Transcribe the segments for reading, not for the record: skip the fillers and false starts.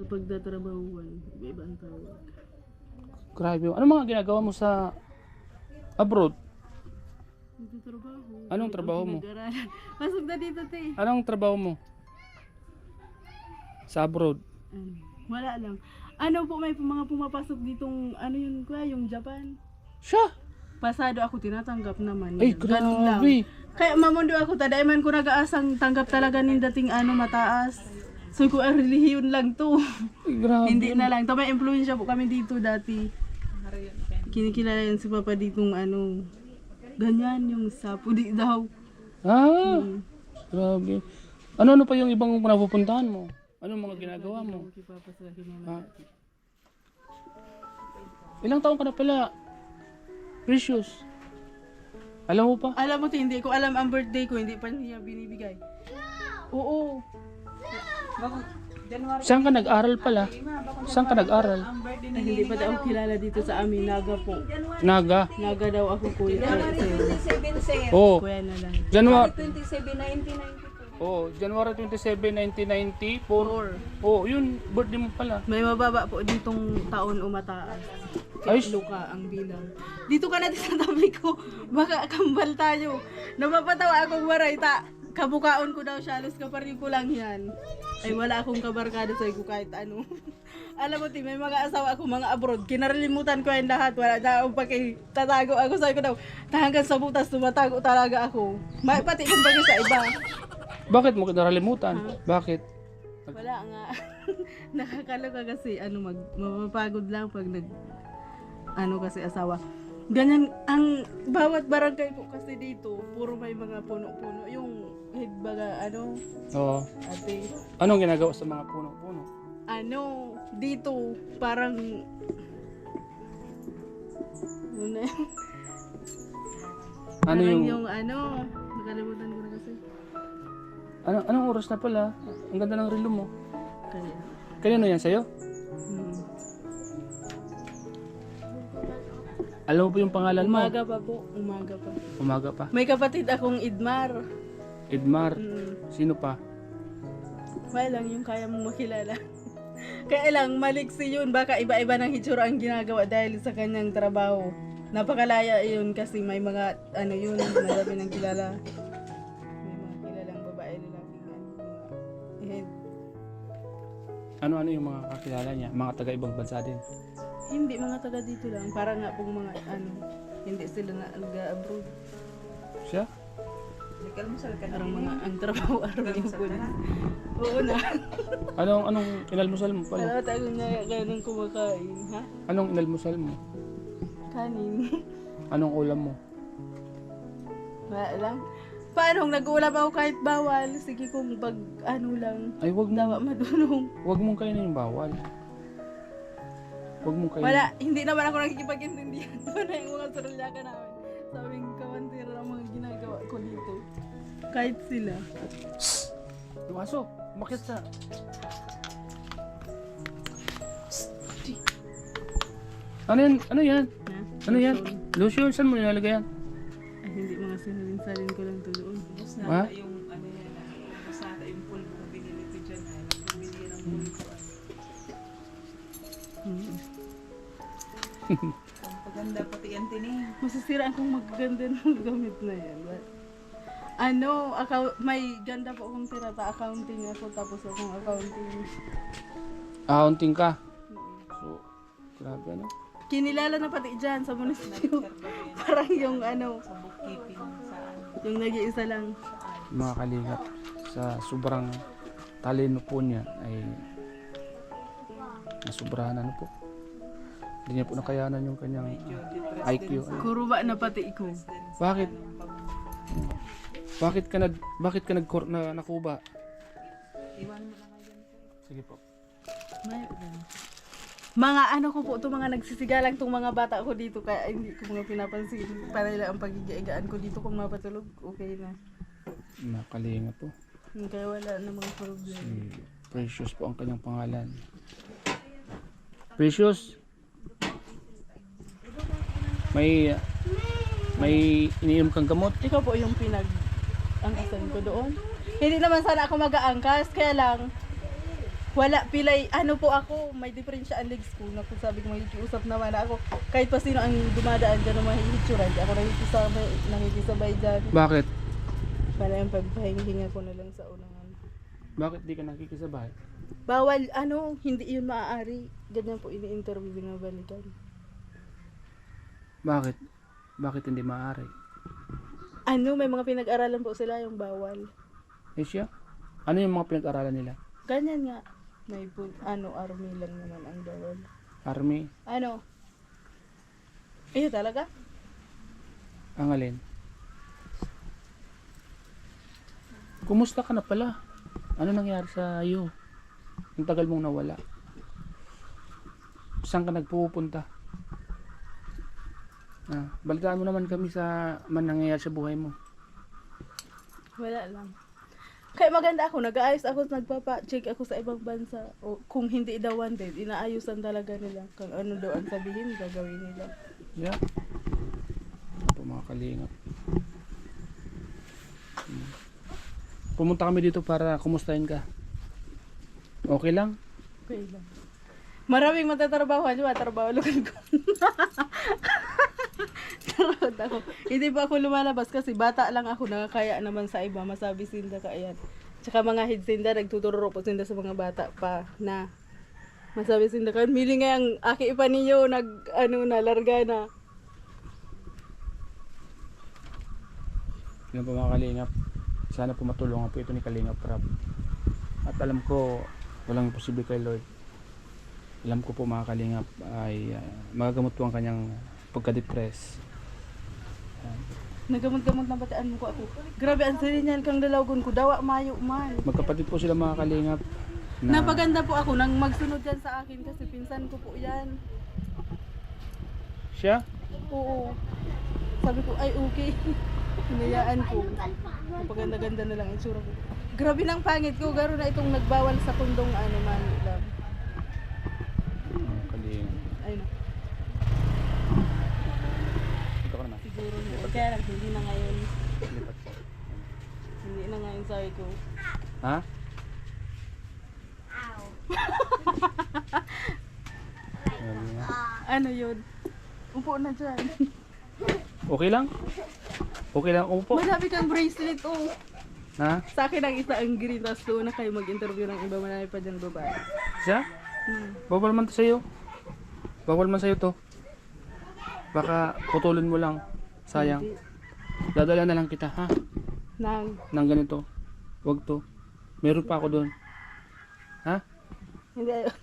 pagtatrabahuan, iba ang tawag. Grabe. Ano mga ginagawa mo sa abroad? Nagtatrabaho. Anong trabaho mo? Pinag-aralan. Pasok na dito, te. Anong trabaho mo? Sa abroad? Wala lang. Ano po, may mga pumapasok ditong, ano yun kuya, yung Japan. Siya? Pasado ako, tinatanggap naman. Ay, Ganun lang. grabe. Kaya mamundo ako, tadaiman ko nag-aasang tanggap talaga ng dating ano, mataas. So ko, relihiyon lang to. Ay, grabe. Hindi na lang. May influensya po kami dito dati. Kinikilala yun si Papa ditong ano, ganyan yung sapo di daw. Ah, grabe. Ano pa yung ibang napupuntahan mo? Anong mga ginagawa mo? Si Papa sa akin Ha? naman. Ilang taon ka na pala? Precious. Alam mo pa? Alam mo, hindi ko alam ang birthday ko, hindi pa niya binibigay. Oo. Saan ka nag-aral pala? Saan ka nag-aral? Ay, hindi pa daw kilala dito sa amin, Naga po. Naga. Naga daw ako kuya. Oh, Kuya na lang. January. 27, 1992. Oh, January 27, 1994. Oh, yun, birthday mo pala. May mababa po ditong taon o mataas. Ay, Luka ang bilang. Dito ka natin sa tabi ko. Baka kambal tayo. Napapatawa akong waray. Kabukaon ko daw siya. Alos kaparin ko lang yan. Ay wala akong kabarkada sa ko kahit ano. Alam mo, may mga asawa ako, mga abroad. Kinarilimutan ko yung lahat. Wala na akong tatago ako. Sabi ko daw, hanggang sa butas, tumatago talaga ako. May pati kung bagay sa iba. bakit mo kinaralimutan? Bakit? Wala nga. Nakakaloka kasi mapapagod lang pag kasi asawa. Ganyan ang bawat barangay po kasi dito, puro may mga puno-puno. Yung hidbaga Oo. ate. Anong ginagawa sa mga puno-puno? Dito parang Ano parang yung nakalimutan ko na kasi. Anong oras na pala? Ang ganda ng relo mo. Kaya. Kanino yan sa'yo? Alam mo po yung pangalan mo? Umaga pa po, umaga pa. Umaga pa. May kapatid akong Idmar. Edmar. Sino pa? Wala lang yung kaya mong makilala. Kaya lang, maliksi yun. Baka iba-iba ng hitsura ang ginagawa dahil sa kanyang trabaho. Napakalaya yun kasi may mga, marami ng kilala. May mga kilalang babae, lalaking head. Ano yung mga kakilala niya? Mga taga-ibang bansa din. Hindi, mga taga dito lang. Para nga pong mga, hindi sila na nag-abroad. Siya? Parang mga, ang trabaho, araw yung pulis. Oo na. Anong inalmusal mo pala? Wala tayo na ganun kumakain, ha? Anong inalmusal mo? Kanin. Anong ulam mo? Wala lang. Paano, nag-ulam ako kahit bawal. Sige kung lang. Ay, wag mo. Dawa madulong. Wag mong kainin yung bawal. Wag mong kainin. Wala, hindi naman ako nakikipag-intindihan. Wala yung mga saralyakan namin. Sabing kawantira ang mga ginagawa ko dito. Kahit sila. Yung aso, umakyat sa... Ano yan? Ano yan? Ha? Ano yan? Lotion? Saan mo nilalagay yan? Ay, hindi mga sinalin-salin ko lang to doon. Ha? Yung basata yung pulbo na binili ko dyan. Bumili ng pulbo. Ang paganda pati yan tining. Masasiraan kung magaganda ng gamit na yan. But, may ganda po akong tirata. Accounting ako, tapos akong accounting. Accounting ka? So, grabe ano? Kinilala na pati dyan sa munisipyo. Parang yung Sa bookkeeping saan. yung nag-iisa lang. Mga kalingap, sa sobrang talino po niya ay nasubrahan po. Hindi niya po nakayanan yung kanyang IQ. Kuruba na pati ko. Bakit? Bakit ka nakuba? Iwan mo lang ngayon. Sige po. Mga ko po, mga nagsisigalang tong mga bata ko dito, kaya hindi ko mga pinapansin. Para nila ang pagigigaan ko dito kung mapatulog, okay na. Nakalinga po. Kaya wala na mga problem. Si Precious po ang kanyang pangalan. Precious? May iniinom kang gamot? Ikaw po yung angkasan ko doon. Hindi naman sana ako mag-aangkas, kaya lang wala pilay ano po ako, may diferensya ang legs ko. Naku, sabi ko makikiusap naman ako. Kahit pa sino ang dumadaan dyan na mahihitsura, di ako nakikisabay dyan. Bakit? Para yung pagpahinga ko na lang sa unahan. Bakit di ka nakikisabay? Bawal, hindi yun maaari. Ganyan po ini-interview, binabalikan. Bakit? Bakit hindi maaari? May mga pinag-aralan po sila yung bawal. Eh siya? Ano yung mga pinag-aralan nila? Ganyan nga. May army lang naman ang bawal. Army? Iyo talaga? Ang alin? Kumusta ka na pala? Ano nangyari sa iyo? Ang tagal mong nawala. Saan ka nagpupunta? Balitaan mo naman kami sa nangyayari sa buhay mo. Wala lang. Kaya maganda ako, nag-aayos ako, nagpapa-check ako sa ibang bansa. O kung hindi daw wanted, inaayusan talaga nila. Kung ano daw ang sabihin, gagawin nila. Yeah. Ito mga kalingap. Pumunta kami dito para kumustahin ka. Okay lang? Okay lang. Maraming matatrabaho nyo, trabaho lugan ko. Tarot ako. Hindi pa ako lumalabas kasi bata lang ako, nakakaya naman sa iba, masabi sinda ka ayan. Tsaka mga hidsinda, nagtuturo po sinda sa mga bata pa na masabi sinda ka, mili nga ang aki pa ninyo, larga na. Yan po mga kalingap. Sana po matulungan po ito ni Kalingap Rab. At alam ko, walang imposible kay Lord. Alam ko po mga kalingap ay magagamot po ang kanyang pagka-depress. Nagamot-gamot na bataan mo ko ako. Grabe ang sirinyan kang dalawagon ko, dawa mayo man. Magkapatid po sila mga kalingap. Napaganda po ako nang magsunod yan sa akin kasi pinsan ko po yan. Siya? Oo. Sabi ko, ay okay. Hinayaan ko. Napaganda-ganda na lang itsura ko. Grabe ng pangit ko, garo na itong nagbawal sa kundong man lang. Kalingap. Ayun. Ito ka naman. Siguro na. Kaya lang, hindi na ngayon. Lipat po. Hindi na ngayon sabi ko. Ha? Ano yun? Upo na dyan. Okay lang? Okay lang umupo? Marami kang bracelet, oh. Ha? Sa akin ang isa ang green, tapos doon na kayo mag-interview ng iba, marami pa dyan babae. Siya? Bawal man to sa'yo. Bawal man sa'yo to. Baka putulin mo lang. Sayang. Hindi. Dadala na lang kita, ha? Nang, Ganito. Wag to. Meron pa ako doon. Ha? hindi ayaw.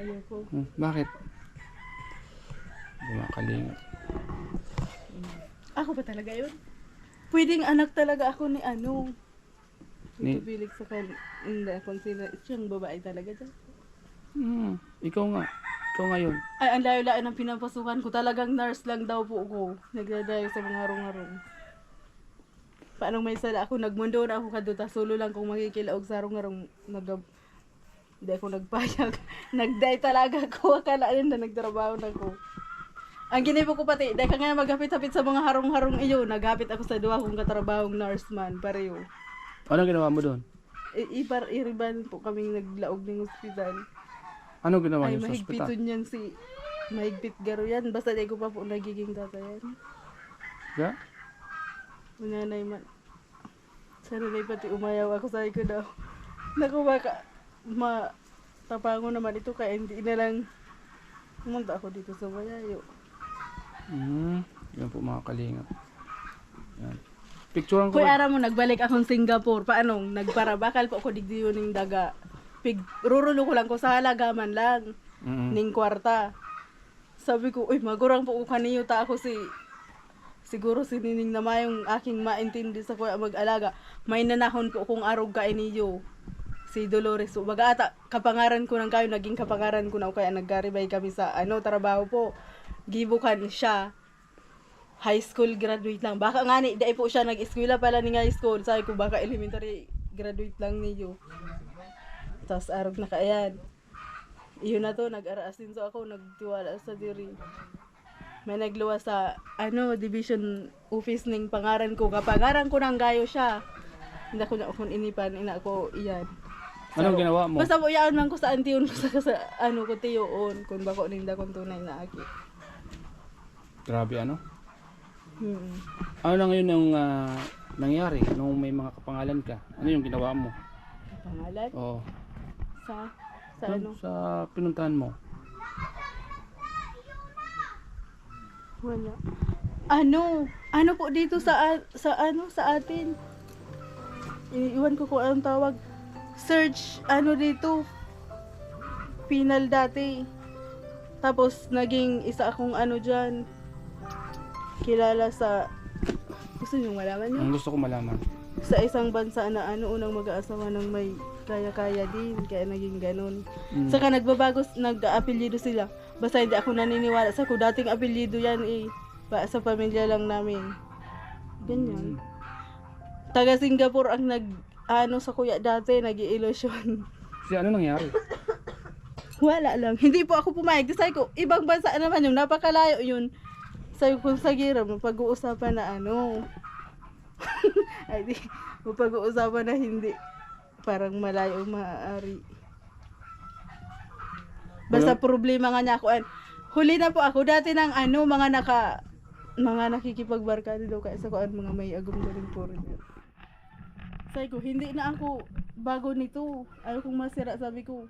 Ayoko. Bakit? Mga kalingap. Ako ba talaga yun? Pwedeng anak talaga ako ni Ni- Itubilig sa hindi akong sila. Siyang babae talaga dyan. Ikaw nga. Ikaw nga yun. Ay, ang layo-layo ng pinapasukan ko. Talagang nurse lang daw po ako. Nagdadayo sa mga harong-harong. Paano may sala ako? Nagmundo na ako kaduta. Solo lang kung makikilaog sa harong-harong. Hindi ako nagpayag. Nagday talaga ako. Akala na nagtrabaho na ako. Ang ginibo ko pati, dahil ka nga maghapit-hapit sa mga harong-harong iyo, naghapit ako sa duwa kong katrabahong nurse man, pareho. Ano ginawa mo doon? Iriban po kaming naglaog ng ospital. Ano ginawa Ay, niyo sa ospital? mahigpiton yan mahigpit garo yan, basta di ko pa po nagiging tatayan. Yeah? Unanay man. Sana na pati umayaw ako sa ko daw. Naku baka, matapango naman ito kaya hindi na lang pumunta ako dito sa Bayayo. Yan po mga kalingap. Yan. Picturean ko. Kuy ara mo nagbalik akong Singapore. Paano? Nagparabakal po ako digdiyo ning daga. Rurulo ko lang ko sa halagaman lang. Ning kwarta. Sabi ko, uy, magurang po ko kaniyo ta ako siguro si Nining na mayong aking maintindi sa kuya mag-alaga. May nanahon po kung arog ka iniyo. Si Dolores. So, baga ata, kapangaran ko ng kayo, naging kapangaran ko na kaya nagkaribay kami sa trabaho po. Gibukan siya. High school graduate lang. Baka nga ni, dahil po siya nag-eskwela pala ni high school. Sabi ko, baka elementary graduate lang niyo. Tapos arog na kaayan. Iyon na to, nag-araasin so ako, nagtiwala sa diri. May nagluwa sa, division office ning pangaran ko. Kapangaran ko nang gayo siya. Hindi ako na akong inipan, ina ko iyan. Anong ginawa mo? Basta po yaon man ko sa antiyon ko sa ano ko tiyoon kung bako ninda kung tunay na aki. Grabe ano? Hmm. Ano na ngayon ang nangyari nung may mga kapangalan ka? Ano yung ginawa mo? Pangalan Oo. sa ano? Sa pinuntahan mo? Wala. Ano po dito sa atin. Iwan ko kung anong tawag. Search dito. Penal dati. Tapos naging isa akong diyan. Kilala sa gusto niyo malaman yun? Ang gusto ko malaman. Sa isang bansa na unang mag-aasawa ng may kaya-kaya din, kaya naging ganun. Saka nagbabago, nag-apelyido sila. Basta hindi ako naniniwala sa ko, dating apelyido yan sa pamilya lang namin. Ganyan. Taga Singapore ang sa kuya dati, nag-iilusyon. Kasi ano nangyari? Wala lang. Hindi po ako pumayag. Sabi ko, ibang bansa naman yung napakalayo yun. Sabi ko sa gira, mapag-uusapan na ay di, mapag-uusapan na hindi. Parang malayo maaari. Basta problema nga niya ako. Huli na po ako. Dati ng mga nakikipagbarkada daw kaya sa kuan mga may agong galing foreigner. Sabi ko, hindi na ako bago nito. Ayaw kong masira, sabi ko.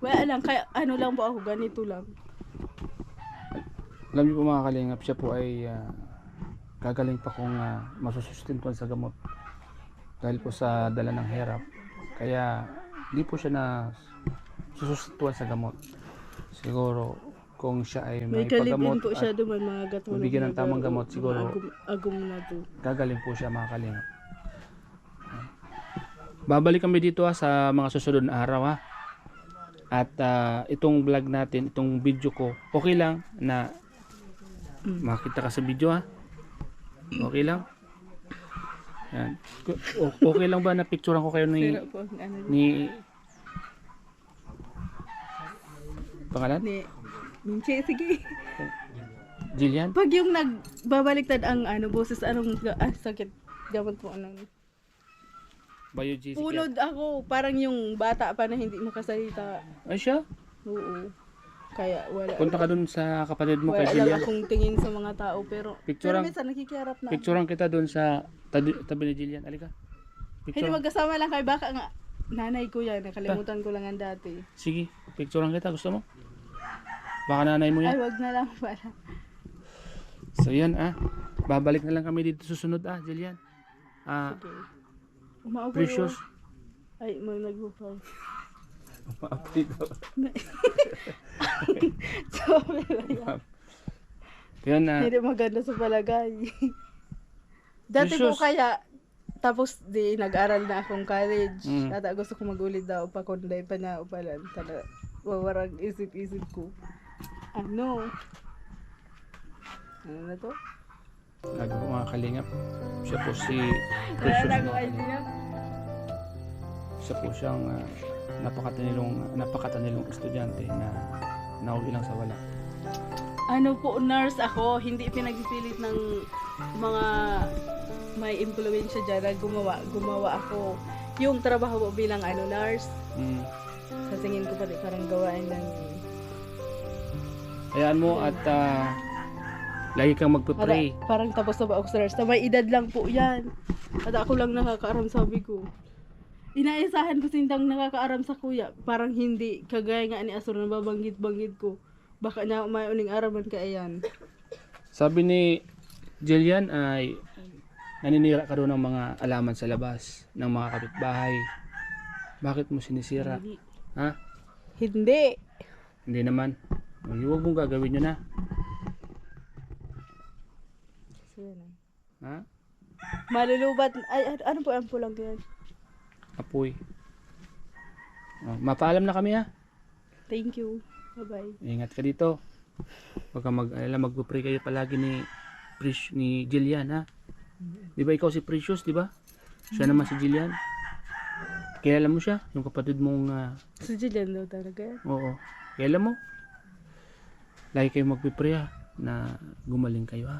Wala lang, kaya lang po ako, ganito lang. Alam niyo po mga kalingap, siya po ay gagaling pa kung masusustentuhan sa gamot. Dahil po sa dala ng hirap. Kaya hindi po siya na susustentuhan sa gamot. Siguro kung siya ay May may paggamot kalibin po siya duman mga gatulong. mabigyan ng tamang gamot, siguro agum na to. gagaling po siya mga kalingap. Babalik kami dito sa mga susunod na araw ha. At itong vlog natin, itong video ko, okay lang na makita ka sa video ha. Okay lang. Yan. Okay lang ba na picturean ko kayo ni Pero po, pangalan? Minche, sige. Jillian? Pag yung nagbabaliktad ang boses, sakit. Gamot po Bio-G. Punod ako, parang yung bata pa na hindi makasalita. Ay siya? Oo. Kaya wala. Punta ka dun sa kapatid mo kay Wala lang Jillian. akong tingin sa mga tao, pero Picturean- minsan nakikiharap na. Picturean kita dun sa tabi ni Jillian. Alika. Hindi Picture. magkasama lang kay baka nga. Nanay ko yan, nakalimutan ko lang ang dati. Sige, picturean kita. Gusto mo? Baka nanay mo Ay, yan. wag na lang pala. So yan babalik na lang kami dito susunod Jillian. Okay. Umaupo Precious. yun. Ay, may nagbupaw. Update daw. Sabi ba yan? Yan Hindi maganda sa palagay. Dati po Precious. kaya, tapos nag-aral na akong college. Mm. At gusto ko mag-ulit daw pa kunday pa na upalan. Sana wawarag isip-isip ko. Ano na to? Mga kalingap. Siya po si Wala Precious. na mga akong kalingap. idea. Siya po siyang napakatanilong estudyante na nauwi lang sa wala. Ano po, nurse ako. Hindi pinagpipilit ng mga may impluwensya dyan na gumawa ako. Yung trabaho ko bilang nurse. Sa tingin ko pati parang gawain lang. Hayaan mo at lagi kang magpe-pray. Parang tapos na ba ako sa nurse? Na may edad lang po yan. At ako lang nakakaaram, sabi ko. Inaisahan ko sindang nakakaaram sa kuya. Parang hindi. Kagaya nga ni Asur na babanggit-banggit ko. Baka na may uning araman ka ayan. Sabi ni Jillian ay naninira ka doon ng mga alaman sa labas ng mga kapitbahay. Bakit mo sinisira? Hindi. Ha? Hindi. Hindi naman. Huwag mong gagawin yun ha. Ha? Malulubat. Ay, ano po ang pulang yan? Apoy. Mapaalam na kami ha. Thank you. Bye-bye. Ingat ka dito. Huwag ka mag-pray kayo palagi ni Jillian ha. Di ba ikaw si Precious, di ba? Siya naman si Jillian. Kilala mo siya? Yung kapatid mong Si Jillian daw talaga yan. oo. Kilala mo? Lagi kayo magpipray ha, na gumaling kayo ha.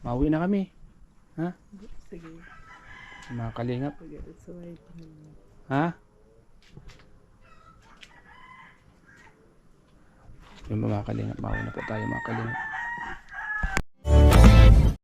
Mauwi na kami. Ha? Sige. mga kalingap. Forget it's white. Ha? Yung mga kalingap, mauna po tayo mga kalingap.